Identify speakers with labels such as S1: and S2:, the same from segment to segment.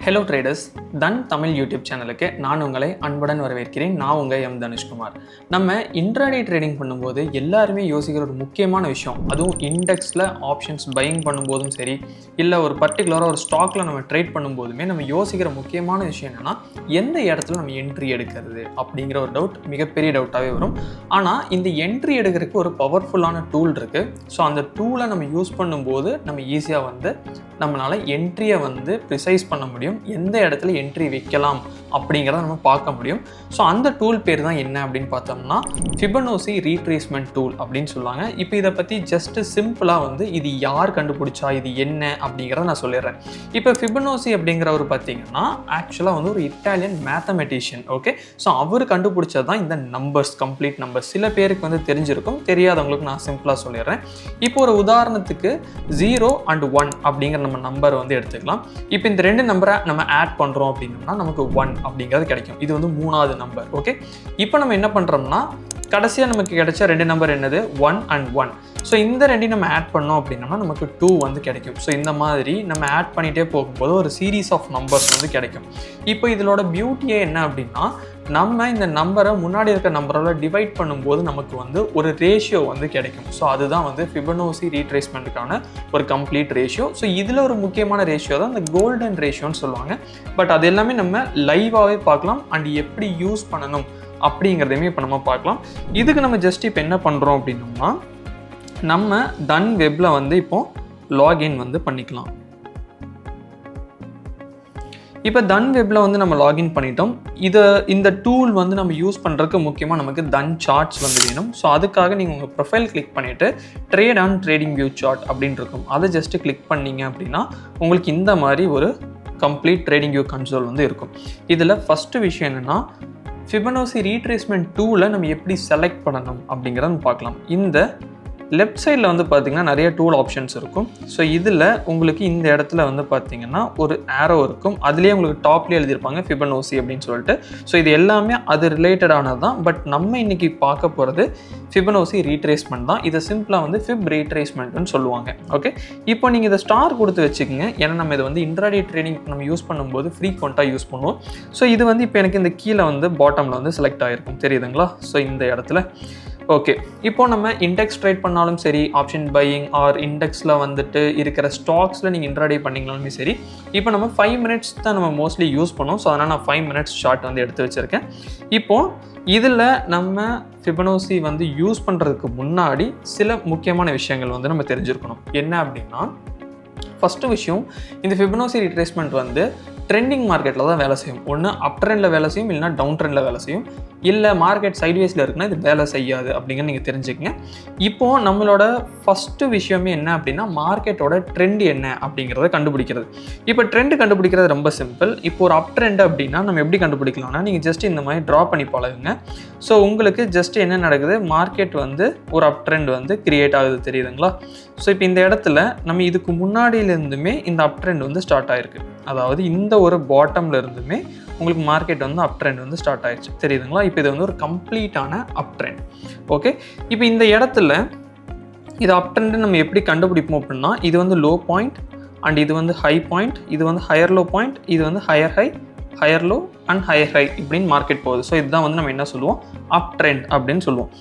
S1: Hello traders, தன் Tamil YouTube சேனலுக்கு நான் உங்களை அன்புடன் வரவேற்கிறேன். நான் உங்கள் எம் தனுஷ்குமார். நம்ம இன்ட்ராடே ட்ரேடிங் பண்ணும்போது எல்லாருமே யோசிக்கிற ஒரு முக்கியமான விஷயம், அதுவும் இண்டெக்ஸில் ஆப்ஷன்ஸ் பையிங் பண்ணும்போதும் சரி, இல்லை ஒரு பர்டிகுலராக ஒரு ஸ்டாக்கில் நம்ம ட்ரேட் பண்ணும்போதுமே நம்ம யோசிக்கிற முக்கியமான விஷயம் என்னென்னா, எந்த இடத்துல நம்ம என்ட்ரி எடுக்கிறது அப்படிங்கிற ஒரு டவுட் மிகப்பெரிய டவுட்டாகவே வரும். ஆனால் இந்த என்ட்ரி எடுக்கிறதுக்கு ஒரு பவர்ஃபுல்லான டூல் இருக்குது. ஸோ அந்த டூலை நம்ம யூஸ் பண்ணும்போது நம்ம ஈஸியாக நம்மளால் என்ட்ரியை ப்ரிசைஸ் பண்ண முடியும், எந்த இடத்துல என்ட்ரி வைக்கலாம் அப்படிங்கிறத நம்ம பார்க்க முடியும். ஸோ அந்த டூல் பேர் தான் என்ன அப்படின்னு பார்த்தோம்னா ஃபிபனோசி ரீட்ரேஸ்மெண்ட் டூல் அப்படின்னு சொல்லுவாங்க. இப்போ இதை பற்றி ஜஸ்ட்டு சிம்பிளாக இது யார் கண்டுபிடிச்சா, இது என்ன அப்படிங்கிறத நான் சொல்லிடுறேன். இப்போ ஃபிபனோசி அப்படிங்கிறவர் பார்த்தீங்கன்னா ஆக்சுவலாக ஒரு இட்டாலியன் மேத்தமெட்டிஷியன். ஓகே, ஸோ அவர் கண்டுபிடிச்சது தான் இந்த நம்பர்ஸ், கம்ப்ளீட் நம்பர்ஸ். சில பேருக்கு தெரிஞ்சிருக்கும், தெரியாதவங்களுக்கு நான் சிம்பிளாக சொல்லிடுறேன். இப்போ ஒரு உதாரணத்துக்கு 0 and 1 அப்படிங்கிற நம்ம நம்பர் எடுத்துக்கலாம். இப்போ இந்த ரெண்டு நம்பரை நம்ம ஆட் பண்ணுறோம் அப்படின்னா நமக்கு 1 அப்படிங்கிறது கிடைக்கும். இது 3வது நம்பர். ஓகே, இப்போ நம்ம என்ன பண்ணுறோம்னா கடைசியாக நமக்கு கிடைச்ச ரெண்டு நம்பர் என்னது, 1 and 1. ஸோ இந்த ரெண்டையும் நம்ம ஆட் பண்ணோம் அப்படின்னா நமக்கு 2 கிடைக்கும். ஸோ இந்த மாதிரி நம்ம ஆட் பண்ணிகிட்டே போகும்போது ஒரு சீரீஸ் ஆஃப் நம்பர்ஸ் கிடைக்கும். இப்போ இதோட பியூட்டியே என்ன அப்படின்னா, நம்ம இந்த நம்பரை முன்னாடி இருக்க நம்பரோட டிவைட் பண்ணும்போது நமக்கு ஒரு ரேஷியோ கிடைக்கும். ஸோ அதுதான் ஃபிபனோசி ரீட்ரேஸ்மெண்ட்டுக்கான ஒரு கம்ப்ளீட் ரேஷியோ. ஸோ இதில் ஒரு முக்கியமான ரேஷியோ தான் இந்த கோல்டன் ரேஷியோன்னு சொல்லுவாங்க. பட் அது எல்லாமே நம்ம லைவாகவே பார்க்கலாம் அண்ட் எப்படி யூஸ் பண்ணணும் அப்படிங்கிறதையுமே இப்போ நம்ம பார்க்கலாம். இதுக்கு நம்ம ஜஸ்ட் இப்போ என்ன பண்ணுறோம் அப்படின்னோம்னா, நம்ம தன் வெப்பில் இப்போ லாகின் பண்ணிக்கலாம். இப்போ தன் வெப்பில் நம்ம லாகின் பண்ணிட்டோம். இந்த டூல் நம்ம யூஸ் பண்ணுறதுக்கு முக்கியமாக நமக்கு தன் சார்ட்ஸ் வேணும். ஸோ அதுக்காக நீங்கள் உங்கள் ப்ரொஃபைல் கிளிக் பண்ணிவிட்டு trade on trading view chart அப்படின்னு இருக்கும், அதை ஜஸ்ட்டு கிளிக் பண்ணிங்க அப்படின்னா உங்களுக்கு இந்த மாதிரி ஒரு கம்ப்ளீட் ட்ரேடிங் வியூ கன்சோல் இருக்கும். இதில் ஃபஸ்ட்டு விஷயம் என்னென்னா, ஃபிபனோசி ரீட்ரேஸ்மெண்ட் டூலை நம்ம எப்படி செலக்ட் பண்ணணும் அப்படிங்கிறத பார்க்கலாம். இந்த லெஃப்ட் சைடில் பார்த்தீங்கன்னா நிறைய டூல் ஆப்ஷன்ஸ் இருக்கும். ஸோ இதில் உங்களுக்கு இந்த இடத்துல பார்த்தீங்கன்னா ஒரு ஆரோ இருக்கும். அதுலேயே உங்களுக்கு டாப்லேயே எழுதியிருப்பாங்க ஃபிபனோசி அப்படின்னு சொல்லிட்டு. ஸோ இது எல்லாமே அது ரிலேட்டடானது தான். பட் நம்ம இன்றைக்கி பார்க்க போகிறது ஃபிபனோசி ரீட்ரேஸ்மெண்ட் தான். இதை சிம்பிளாக ஃபிப் ரீட்ரேஸ்மெண்ட்னு சொல்லுவாங்க. ஓகே, இப்போ நீங்கள் இதை ஸ்டார் கொடுத்து வச்சுக்கோங்க. ஏன்னா நம்ம இதை இன்ட்ராடே ட்ரேடிங் நம்ம யூஸ் பண்ணும்போது ஃப்ரீக்வெண்ட்டாக யூஸ் பண்ணுவோம். ஸோ இது இப்போ எனக்கு இந்த கீழே பாட்டமில் செலக்ட் ஆகிருக்கும், தெரியுதுங்களா? ஸோ இந்த இடத்துல ஓகே, இப்போ நம்ம இண்டெக்ஸ் ட்ரேட் பண்ணாலும் சரி, ஆப்ஷன் பையிங் ஆர் இண்டெக்ஸில் இருக்கிற ஸ்டாக்ஸில் நீங்கள் இன்ட்ராடே பண்ணிங்கனாலுமே சரி, இப்போ நம்ம 5 மினிட்ஸ் தான் நம்ம மோஸ்ட்லி யூஸ் பண்ணோம். ஸோ அதனால் நான் 5 மினிட்ஸ் ஷார்ட் எடுத்து வச்சுருக்கேன். இப்போது இதில் நம்ம ஃபிபனோசி யூஸ் பண்ணுறதுக்கு முன்னாடி சில முக்கியமான விஷயங்கள் நம்ம தெரிஞ்சிருக்கணும். என்ன அப்படின்னா, ஃபஸ்ட்டு விஷயம், இந்த ஃபிபனோசி ரீட்ரேஸ்மெண்ட் ட்ரெண்டிங் மார்க்கெட்டில் தான் வேலை செய்யும். ஒன்று அப் ட்ரெண்டில் வேலை செய்யும், இல்லைனா டவுன் ட்ரெண்டில் வேலை செய்யும். இல்லை மார்க்கெட் சைட்வேஸில் இருக்குன்னா இது வேலை செய்யாது அப்படிங்கிற நீங்கள் தெரிஞ்சுக்கங்க. இப்போது நம்மளோட ஃபஸ்ட்டு விஷயமே என்ன அப்படின்னா, மார்க்கெட்டோட ட்ரெண்ட் என்ன அப்படிங்கிறத கண்டுபிடிக்கிறது. இப்போ ட்ரெண்டு கண்டுபிடிக்கிறது ரொம்ப சிம்பிள். இப்போ ஒரு அப் ட்ரெண்ட் அப்படின்னா நம்ம எப்படி கண்டுபிடிக்கலாம்னா, நீங்கள் ஜஸ்ட் இந்த மாதிரி ட்ரா பண்ணி பழகுங்க. ஸோ உங்களுக்கு ஜஸ்ட் என்ன நடக்குது, மார்க்கெட் ஒரு அப் ட்ரெண்ட் கிரியேட் ஆகுது, தெரியுதுங்களா? ஸோ இப்போ இந்த இடத்துல நம்ம இதுக்கு முன்னாடியிலேருந்துமே இந்த அப் ட்ரெண்ட் ஸ்டார்ட் ஆகிருக்கு. அதாவது இந்த ஒரு பாட்டம்ல இருந்துமே உங்களுக்கு மார்க்கெட் அப் ட்ரெண்ட் ஸ்டார்ட் ஆயிடுச்சு, தெரியுதுங்களா? இப்போ இது ஒரு கம்ப்ளீட்டான அப் ட்ரெண்ட். ஓகே, இப்போ இந்த இடத்துல இது அப் ட்ரெண்ட் நம்ம எப்படி கண்டுபிடிப்போம் அப்படின்னா, இது லோ பாயிண்ட் அண்ட் இது ஹை பாயிண்ட், இது ஹையர் லோ பாயிண்ட், இது higher high, higher low and higher high இப்படின்னு மார்க்கெட் போகுது. ஸோ இதுதான் நம்ம என்ன சொல்லுவோம், அப் ட்ரெண்ட் அப்படின்னு சொல்லுவோம்.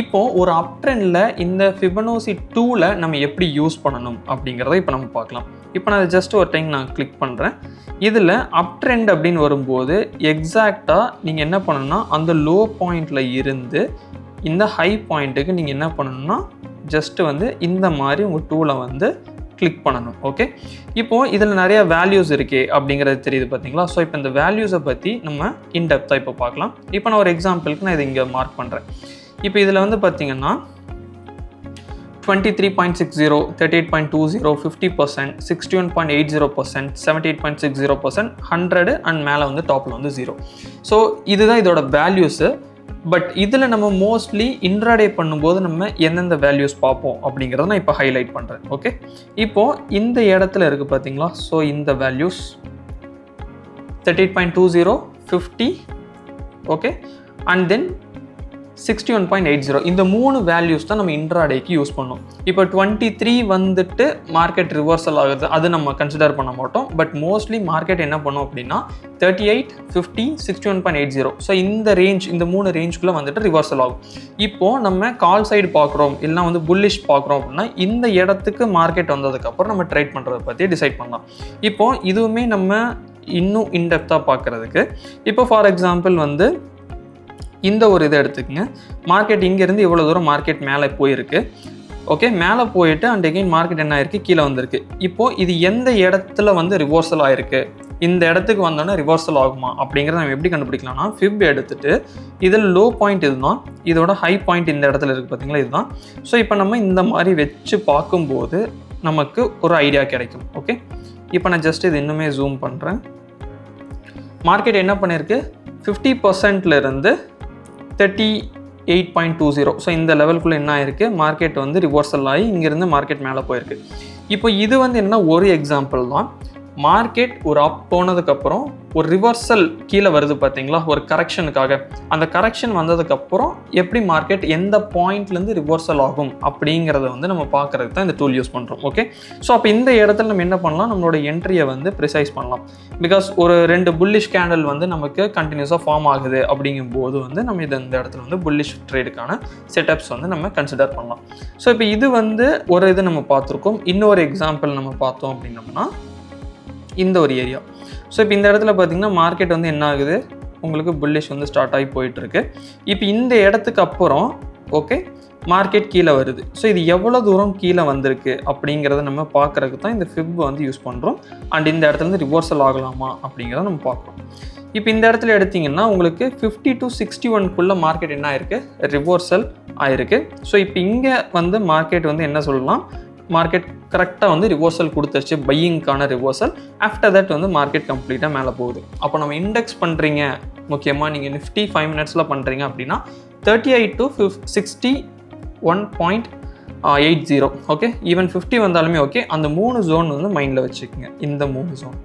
S1: இப்போது ஒரு அப் ட்ரெண்டில் இந்த ஃபிபனோசி டூலை நம்ம எப்படி யூஸ் பண்ணணும் அப்படிங்கிறத இப்போ நம்ம பார்க்கலாம். இப்போ நான் ஜஸ்ட் ஒரு டைம் நான் கிளிக் பண்ணுறேன். இதில் அப் ட்ரெண்ட் அப்படின்னு வரும்போது எக்ஸாக்டாக நீங்கள் என்ன பண்ணணும்னா, அந்த லோ பாயிண்டில் இருந்து இந்த ஹை பாயிண்ட்டுக்கு நீங்கள் என்ன பண்ணணும்னா, ஜஸ்ட்டு இந்த மாதிரி உங்கள் டூலை கிளிக் பண்ணணும். ஓகே, இப்போது இதில் நிறைய வேல்யூஸ் இருக்கே அப்படிங்கிறது தெரியுது, பார்த்தீங்களா? ஸோ இப்போ இந்த வேல்யூஸை பற்றி நம்ம இன்டெப்த்தாக இப்போ பார்க்கலாம். இப்போ நான் ஒரு எக்ஸாம்பிளுக்கு நான் இதை இங்கே மார்க் பண்ணுறேன். இப்போ இதில் பார்த்தீங்கன்னா 23.60, 38.20, 50%, 61.80%, 78.60%, 100 அண்ட் மேலே டாப்பில் 0. ஸோ இதுதான் இதோட வேல்யூஸு. பட் இதில் நம்ம மோஸ்ட்லி இன்ட்ராடே பண்ணும்போது நம்ம எந்தெந்த வேல்யூஸ் பார்ப்போம் அப்படிங்கிறத நான் இப்போ ஹைலைட் பண்ணுறேன். ஓகே, இப்போது இந்த இடத்துல இருக்குது, பார்த்தீங்களா? ஸோ இந்த வேல்யூஸ் 38.20, 50, ஓகே, அண்ட் தென் 61.80. இந்த 3 வேல்யூஸ் தான் நம்ம இன்ட்ராடேக்கு யூஸ் பண்ணோம். இப்போ 23 வந்துட்டு மார்க்கெட் ரிவர்சல் ஆகுது, அது நம்ம கன்சிடர் பண்ண மாட்டோம். பட் மோஸ்ட்லி மார்க்கெட் என்ன பண்ணோம் அப்படின்னா 38, 50, 61.80. ஸோ இந்த ரேஞ்ச், இந்த 3 ரேஞ்சுக்குள்ளே வந்துட்டு ரிவர்சல் ஆகும். இப்போது நம்ம கால் சைடு பார்க்குறோம், இல்லைனா வந்து புல்லிஷ் பார்க்குறோம் அப்படின்னா இந்த இடத்துக்கு மார்க்கெட் வந்ததுக்கப்புறம் நம்ம ட்ரேட் பண்ணுறதை பற்றி டிசைட் பண்ணலாம். இப்போது இதுவுமே நம்ம இன்னும் இன்டெப்த்தாக பார்க்குறதுக்கு, இப்போ ஃபார் எக்ஸாம்பிள் வந்து இந்த ஒரு இதை எடுத்துக்கங்க. மார்க்கெட் இங்கேருந்து இவ்வளோ தூரம் மார்க்கெட் மேலே போயிருக்கு. ஓகே, மேலே போயிட்டு அண்ட் அகெயின் மார்க்கெட் என்ன ஆயிருக்கு, கீழே வந்திருக்கு. இப்போது இது எந்த இடத்துல வந்து ரிவர்சல் ஆயிருக்கு, இந்த இடத்துக்கு வந்தோன்னா ரிவர்சல் ஆகுமா அப்படிங்கிறத நம்ம எப்படி கண்டுபிடிக்கலாம்னா, ஃபிப் எடுத்துட்டு இதில் லோ பாயிண்ட் இதுதான், இதோட ஹை பாயிண்ட் இந்த இடத்துல இருக்குது பார்த்தீங்களா, இதுதான். ஸோ இப்போ நம்ம இந்த மாதிரி வச்சு பார்க்கும்போது நமக்கு ஒரு ஐடியா கிடைக்கும். ஓகே, இப்போ நான் ஜஸ்ட் இது இன்னுமே ஜூம் பண்ணுறேன். மார்க்கெட் என்ன பண்ணியிருக்கு, 50%லேருந்து 38.20. ஸோ இந்த லெவலுக்குள்ளே என்ன ஆயிருக்கு, மார்க்கெட் வந்து ரிவர்சல் ஆகி இங்கேருந்து மார்க்கெட் மேலே போயிருக்கு. இப்போ இது வந்து என்ன, ஒரு எக்ஸாம்பிள் தான். மார்க்கெட் ஒரு அப் போனதுக்கப்புறம் ஒரு ரிவர்சல் கீழே வருது பார்த்தீங்களா, ஒரு கரெக்ஷனுக்காக. அந்த கரெக்ஷன் வந்ததுக்கப்புறம் எப்படி மார்க்கெட் எந்த பாயிண்ட்லேருந்து ரிவர்சல் ஆகும் அப்படிங்கிறத வந்து நம்ம பார்க்குறதுக்கு தான் இந்த டூல் யூஸ் பண்ணுறோம். ஓகே, ஸோ அப்போ இந்த இடத்துல நம்ம என்ன பண்ணலாம், நம்மளோட என்ட்ரியை வந்து ப்ரிசைஸ் பண்ணலாம். பிகாஸ் ஒரு 2 புல்லிஷ் கேண்டில் வந்து நமக்கு கண்டினியூஸாக ஃபார்ம் ஆகுது அப்படிங்கும்போது வந்து நம்ம இந்த இடத்துல வந்து புல்லிஷ் ட்ரேடுக்கான செட்டப்ஸ் வந்து நம்ம கன்சிடர் பண்ணலாம். ஸோ இப்போ இது வந்து ஒரு இது நம்ம பார்த்துருக்கோம். இன்னொரு எக்ஸாம்பிள் நம்ம பார்த்தோம் அப்படின்னோம்னா இந்த ஒரு ஏரியா. ஸோ இப்போ இந்த இடத்துல பார்த்தீங்கன்னா மார்க்கெட் வந்து என்ன ஆகுது, உங்களுக்கு புல்லிஷ் வந்து ஸ்டார்ட் ஆகி போயிட்டுருக்கு. இப்போ இந்த இடத்துக்கு அப்புறம் ஓகே மார்க்கெட் கீழே வருது. ஸோ இது எவ்வளோ தூரம் கீழே வந்திருக்கு அப்படிங்கிறத நம்ம பார்க்குறதுக்கு தான் இந்த ஃபிப் வந்து யூஸ் பண்ணுறோம். அண்ட் இந்த இடத்துலேருந்து ரிவர்சல் ஆகலாமா அப்படிங்கிறத நம்ம பார்க்குறோம். இப்போ இந்த இடத்துல எடுத்திங்கன்னா உங்களுக்கு 50 to 61க்குள்ளே மார்க்கெட் என்ன ஆயிருக்கு, ரிவர்சல் ஆயிருக்கு. ஸோ இப்போ இங்கே வந்து மார்க்கெட் வந்து என்ன சொல்லலாம், மார்க்கெட் கரெக்டாக வந்து ரிவர்சல் கொடுத்துருச்சு, பையிங்கான ரிவர்சல். ஆஃப்டர் தட் வந்து மார்க்கெட் கம்ப்ளீட்டாக மேலே போகுது. அப்போ நம்ம இண்டெக்ஸ் பண்ணுறீங்க, முக்கியமாக நீங்கள் நிஃப்டி 5 மினிட்ஸில் பண்ணுறீங்க அப்படின்னா 38 to 61.80. ஓகே, ஈவன் 50 வந்தாலுமே ஓகே. அந்த 3 ஜோன் வந்து மைண்டில் வச்சுக்கோங்க, இந்த 3 ஜோன்.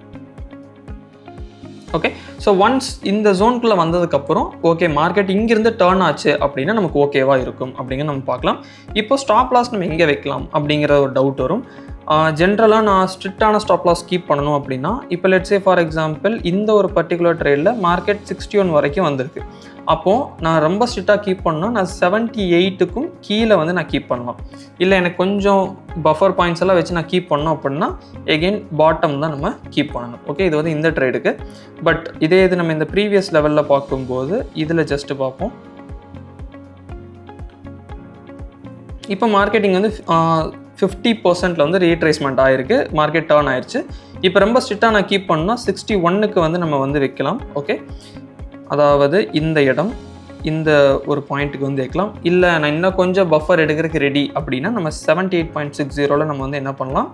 S1: ஓகே, ஸோ ஒன்ஸ் இந்த ஜோனுக்குள்ளே வந்ததுக்கப்புறம் ஓகே மார்க்கெட் இங்கேருந்து டேர்ன் ஆச்சு அப்படின்னா நமக்கு ஓகேவா இருக்கும் அப்படிங்கிற நம்ம பார்க்கலாம். இப்போ ஸ்டாப் லாஸ் நம்ம எங்கே வைக்கலாம் அப்படிங்கிற ஒரு டவுட் வரும். ஜென்ரலாக நான் ஸ்ட்ரிக்டான ஸ்டாப் லாஸ் கீப் பண்ணணும் அப்படின்னா, இப்போ லெட்ஸே ஃபார் எக்ஸாம்பிள் இந்த ஒரு பர்டிகுலர் ட்ரேடில் மார்க்கெட் 61 வரைக்கும் வந்திருக்கு. அப்போது நான் ரொம்ப ஸ்ட்ரிக்டாக கீப் பண்ணால் நான் 78க்கும் கீழே வந்து நான் கீப் பண்ணலாம். இல்லை எனக்கு கொஞ்சம் பஃபர் பாயிண்ட்ஸ் எல்லாம் வச்சு நான் கீப் பண்ணோம் அப்படின்னா எகெயின் பாட்டம் தான் நம்ம கீப் பண்ணணும். ஓகே, இது வந்து இந்த ட்ரேடுக்கு. பட் இதே இது நம்ம இந்த ப்ரீவியஸ் லெவலில் பார்க்கும்போது இதில் ஜஸ்ட்டு பார்ப்போம். இப்போ மார்க்கெட்டிங் வந்து 50% வந்து ரீட்ரேஸ்மெண்ட் ஆகிருக்கு, மார்க்கெட் டர்ன் ஆயிடுச்சு. இப்போ ரொம்ப ஸ்ட்ரிக்டாக நான் கீப் பண்ணால் 61க்கு வந்து நம்ம வந்து வைக்கலாம். ஓகே, அதாவது இந்த இடம் இந்த ஒரு பாயிண்ட்டுக்கு வந்து வைக்கலாம். இல்லை நான் இன்னும் கொஞ்சம் பஃபர் எடுக்கிறதுக்கு ரெடி அப்படின்னா நம்ம 78.60 நம்ம வந்து என்ன பண்ணலாம்,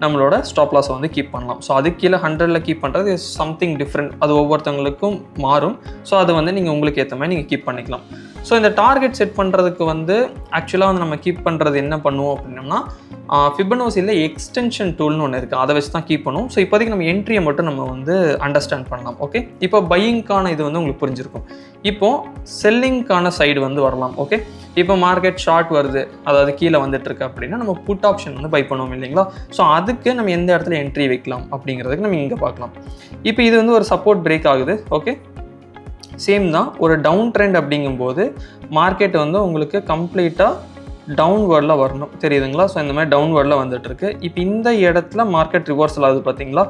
S1: நம்மளோட ஸ்டாப் லாஸை வந்து கீப் பண்ணலாம். ஸோ அதுக்கு கீழே 100ல் கீப் பண்ணுறது சம்திங் டிஃப்ரெண்ட், அது ஒவ்வொருத்தவங்களுக்கும் மாறும். ஸோ அதை வந்து நீங்கள் உங்களுக்கு ஏற்ற மாதிரி நீங்கள் கீப் பண்ணிக்கலாம். ஸோ இந்த டார்கெட் செட் பண்ணுறதுக்கு வந்து ஆக்சுவலாக வந்து நம்ம கீப் பண்ணுறது என்ன பண்ணுவோம் அப்படின்னோம்னா, ஃபிபனோசியில் எக்ஸ்டென்ஷன் டூல்னு ஒன்று இருக்குது, அதை வச்சு தான் கீப் பண்ணுவோம். ஸோ இப்போதைக்கு நம்ம என்ட்ரியை மட்டும் நம்ம வந்து அண்டர்ஸ்டாண்ட் பண்ணலாம். ஓகே, இப்போ பையிங்கான இது வந்து உங்களுக்கு புரிஞ்சிருக்கும். இப்போது செல்லிங்கான சைடு வந்து வரலாம். ஓகே, இப்போ மார்க்கெட் ஷார்ட் வருது, அதாவது கீழே வந்துட்டுருக்கு அப்படின்னா நம்ம புட் ஆப்ஷன் வந்து பை பண்ணுவோம் இல்லைங்களா. ஸோ அதுக்கு நம்ம எந்த இடத்துல என்ட்ரி வைக்கலாம் அப்படிங்கிறதுக்கு நம்ம இங்கே பார்க்கலாம். இப்போ இது வந்து ஒரு சப்போர்ட் பிரேக் ஆகுது. ஓகே, சேம் தான், ஒரு டவுன் ட்ரெண்ட் அப்படிங்கும்போது மார்க்கெட் வந்து உங்களுக்கு கம்ப்ளீட்டாக டவுன்வேர்டில் வரணும், தெரியுதுங்களா. ஸோ இந்த மாதிரி டவுன்வேர்டில் வந்துட்டுருக்கு. இப்போ இந்த இடத்துல மார்க்கெட் ரிவர்சல் ஆகுது பார்த்தீங்களா.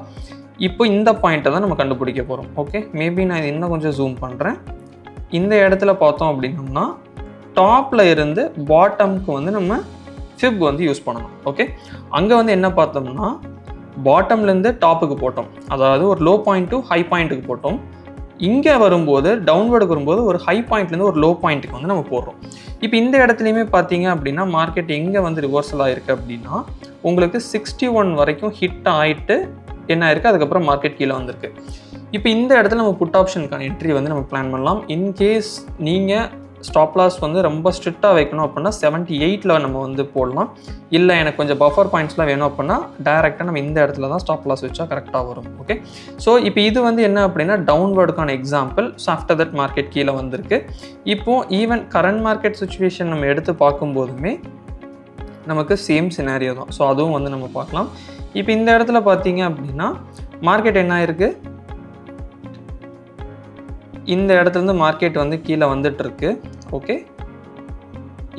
S1: இப்போ இந்த பாயிண்ட்டை தான் நம்ம கண்டுபிடிக்க போகிறோம். ஓகே, மேபி நான் இது இன்னும் கொஞ்சம் ஜூம் பண்ணுறேன். இந்த இடத்துல பார்த்தோம் அப்படின்னோம்னா டாப்பில் இருந்து பாட்டமுக்கு வந்து நம்ம ஃபிப் வந்து யூஸ் பண்ணணும். ஓகே, அங்கே வந்து என்ன பார்த்தோம்னா பாட்டம்லேருந்து டாப்புக்கு போட்டோம், அதாவது ஒரு லோ பாயிண்ட் டு ஹை பாயிண்ட்டுக்கு போட்டோம். இங்கே வரும்போது டவுன்வேர்டுக்கு வரும்போது ஒரு ஹை பாயிண்ட்லேருந்து ஒரு லோ பாயிண்ட்டுக்கு வந்து நம்ம போடுறோம். இப்போ இந்த இடத்துலையுமே பார்த்தீங்க அப்படின்னா மார்க்கெட் எங்கே வந்து ரிவர்சல் ஆகிருக்கு அப்படின்னா உங்களுக்கு 61 வரைக்கும் ஹிட் ஆகிட்டு என்ன ஆயிருக்கு, அதுக்கப்புறம் மார்க்கெட் கீழே வந்திருக்கு. இப்போ இந்த இடத்துல நம்ம புட் ஆப்ஷனுக்கான என்ட்ரி வந்து நம்ம பிளான் பண்ணலாம். இன்கேஸ் நீங்கள் ஸ்டாப் லாஸ் வந்து ரொம்ப ஸ்ட்ரிக்டாக வைக்கணும் அப்படின்னா 78ல் நம்ம வந்து போடலாம். இல்லை எனக்கு கொஞ்சம் பஃபர் பாயிண்ட்ஸ்லாம் வேணும் அப்படின்னா டைரெக்டாக நம்ம இந்த இடத்துல தான் ஸ்டாப் லாஸ் வச்சா கரெக்டாக வரும். ஓகே, ஸோ இப்போ இது வந்து என்ன அப்படின்னா டவுன்வர்டுக்கான example. So after that market கீழே வந்திருக்கு. இப்போது ஈவன் கரண்ட் மார்க்கெட் சுச்சுவேஷன் நம்ம எடுத்து பார்க்கும்போதுமே நமக்கு சேம் சினாரியோ தான். ஸோ அதுவும் வந்து நம்ம பார்க்கலாம். இப்போ இந்த இடத்துல பார்த்தீங்க அப்படின்னா மார்க்கெட் என்ன ஆயிருக்கு, இந்த இடத்துலேருந்து மார்க்கெட் வந்து கீழே வந்துட்டுருக்கு. ஓகே,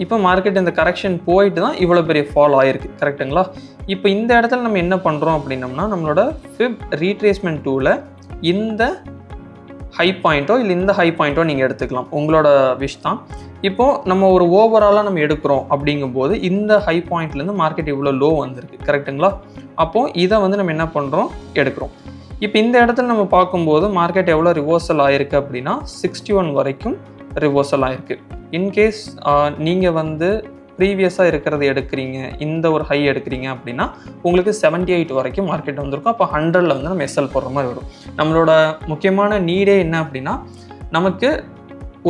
S1: இப்போ மார்க்கெட் இந்த கரெக்ஷன் போயிட்டு தான் இவ்வளோ பெரிய ஃபால் ஆகிருக்கு. கரெக்டுங்களா? இப்போ இந்த இடத்துல நம்ம என்ன பண்ணுறோம் அப்படின்னம்னா நம்மளோட ஃபிப் ரீட்ரேஸ்மெண்ட் டூவில் இந்த ஹை பாயிண்ட்டோ இல்லை இந்த ஹை பாயிண்ட்டோ நீங்கள் எடுத்துக்கலாம், உங்களோட விஷ் தான். இப்போது நம்ம ஒரு ஓவராலாக நம்ம எடுக்கிறோம் அப்படிங்கும்போது இந்த ஹை பாயிண்ட்லேருந்து மார்க்கெட் இவ்வளோ லோ வந்திருக்கு. கரெக்டுங்களா? அப்போது இதை வந்து நம்ம என்ன பண்ணுறோம், எடுக்கிறோம். இப்போ இந்த இடத்துல நம்ம பார்க்கும்போது மார்க்கெட் எவ்வளோ ரிவர்சல் ஆகிருக்கு அப்படின்னா 61 வரைக்கும் ரிவர்சல் ஆகிருக்கு. இன்கேஸ் நீங்கள் வந்து ப்ரீவியஸாக இருக்கிறத எடுக்கிறீங்க, இந்த ஒரு ஹை எடுக்கிறீங்க அப்படின்னா உங்களுக்கு 78 வரைக்கும் மார்க்கெட் வந்திருக்கும். அப்போ 100ல் வந்து நம்ம எஸ்எல் போடுற மாதிரி வரும். நம்மளோட முக்கியமான நீடே என்ன அப்படின்னா நமக்கு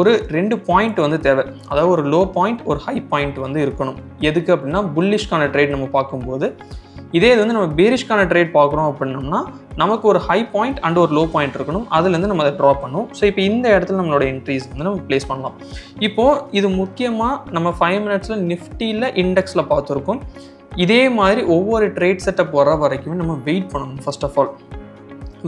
S1: ஒரு 2 பாயிண்ட் வந்து தேவை. அதாவது ஒரு லோ பாயிண்ட் ஒரு ஹை பாயிண்ட் வந்து இருக்கணும். எதுக்கு அப்படின்னா புல்லிஷ்கான ட்ரேட் நம்ம பார்க்கும்போது, இதே இது வந்து நம்ம பேரிஷ்கான ட்ரேட் பார்க்குறோம் அப்படின்னோம்னா நமக்கு ஒரு ஹை பாயிண்ட் அண்ட் ஒரு லோ பாயிண்ட் இருக்கணும். அதுலேருந்து நம்ம அதை ட்ரா பண்ணுவோம். ஸோ இப்போ இந்த இடத்துல நம்மளோட என்ட்ரிஸ் வந்து நம்ம ப்ளேஸ் பண்ணலாம். இப்போது இது முக்கியமாக நம்ம 5 மினிட்ஸில் நிஃப்டியில் இண்டெக்ஸில் பார்த்துருக்கோம். இதே மாதிரி ஒவ்வொரு ட்ரேட் செட்டப் வர வரைக்குமே நம்ம வெயிட் பண்ணணும். ஃபர்ஸ்ட் ஆஃப் ஆல்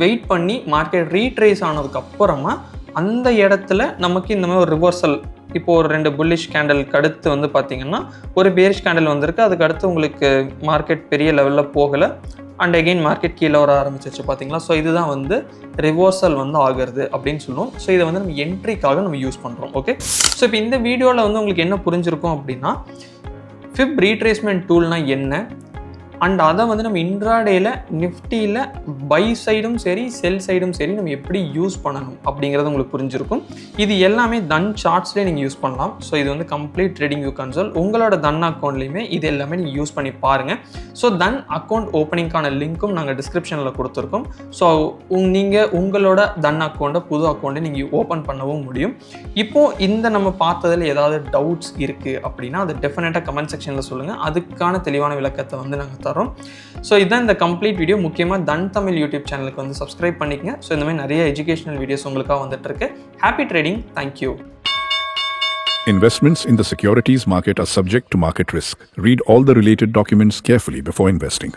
S1: வெயிட் பண்ணி மார்க்கெட் ரீட்ரேஸ் ஆனதுக்கப்புறமா அந்த இடத்துல நமக்கு இந்த மாதிரி ஒரு ரிவர்சல், இப்போது ஒரு 2 புல்லிஷ் கேண்டலுக்கு அடுத்து வந்து பார்த்திங்கன்னா ஒரு பேரிஷ் கேண்டல் வந்திருக்கு. அதுக்கு அடுத்து உங்களுக்கு மார்க்கெட் பெரிய லெவலில் போகலை அண்ட் அகெயின் மார்க்கெட் கீழே வர ஆரம்பிச்சிச்சு பார்த்தீங்களா? ஸோ இதுதான் வந்து ரிவர்சல் வந்து ஆகிறது அப்படின்னு சொல்லுவோம். ஸோ இதை வந்து நம்ம என்ட்ரிக்காக நம்ம யூஸ் பண்ணுறோம். ஓகே, ஸோ இப்போ இந்த வீடியோவில் வந்து உங்களுக்கு என்ன புரிஞ்சிருக்கும் அப்படின்னா ஃபிப் ரீட்ரேஸ்மெண்ட் டூல்னால் என்ன, அண்ட் அதை வந்து நம்ம இன்ட்ராடேயில் நிஃப்டியில் பை சைடும் சரி செல் சைடும் சரி நம்ம எப்படி யூஸ் பண்ணணும் அப்படிங்கிறது உங்களுக்கு புரிஞ்சிருக்கும். இது எல்லாமே தன் சார்ட்ஸ்லேயே நீங்கள் யூஸ் பண்ணலாம். ஸோ இது வந்து கம்ப்ளீட் ட்ரேடிங் வியூ கன்சோல். உங்களோட தன் அக்கௌண்ட்லேயுமே இது எல்லாமே நீங்கள் யூஸ் பண்ணி பாருங்கள். ஸோ தன் அக்கௌண்ட் ஓப்பனிங்கான லிங்க்கும் நாங்கள் டிஸ்கிரிப்ஷனில் கொடுத்துருக்கோம். ஸோ நீங்கள் உங்களோட தன் அக்கௌண்ட்டை புது அக்கௌண்ட்டை நீங்கள் ஓப்பன் பண்ணவும் முடியும். இப்போது இந்த நம்ம பார்த்ததில் ஏதாவது டவுட்ஸ் இருக்குது அப்படின்னா அது டெஃபினட்டாக கமெண்ட் செக்ஷனில் சொல்லுங்கள். அதுக்கான தெளிவான விளக்கத்தை வந்து நாங்கள் தரோம். ஸோ இதுதான் இந்த கம்ப்ளீட் வீடியோ. முக்கியமாக தன் தமிழ் யூடியூப் சேனலுக்கு வந்து சப்ஸ்கிரைப் பண்ணிக்கங்க. ஸோ இந்த மாதிரி நிறைய எஜுகேஷனல் வீடியோஸ் உங்களுக்காக வந்துட்டு இருக்கு. Happy trading. Thank you.
S2: Investments in the securities market are subject to market risk. Read all the related documents carefully before investing.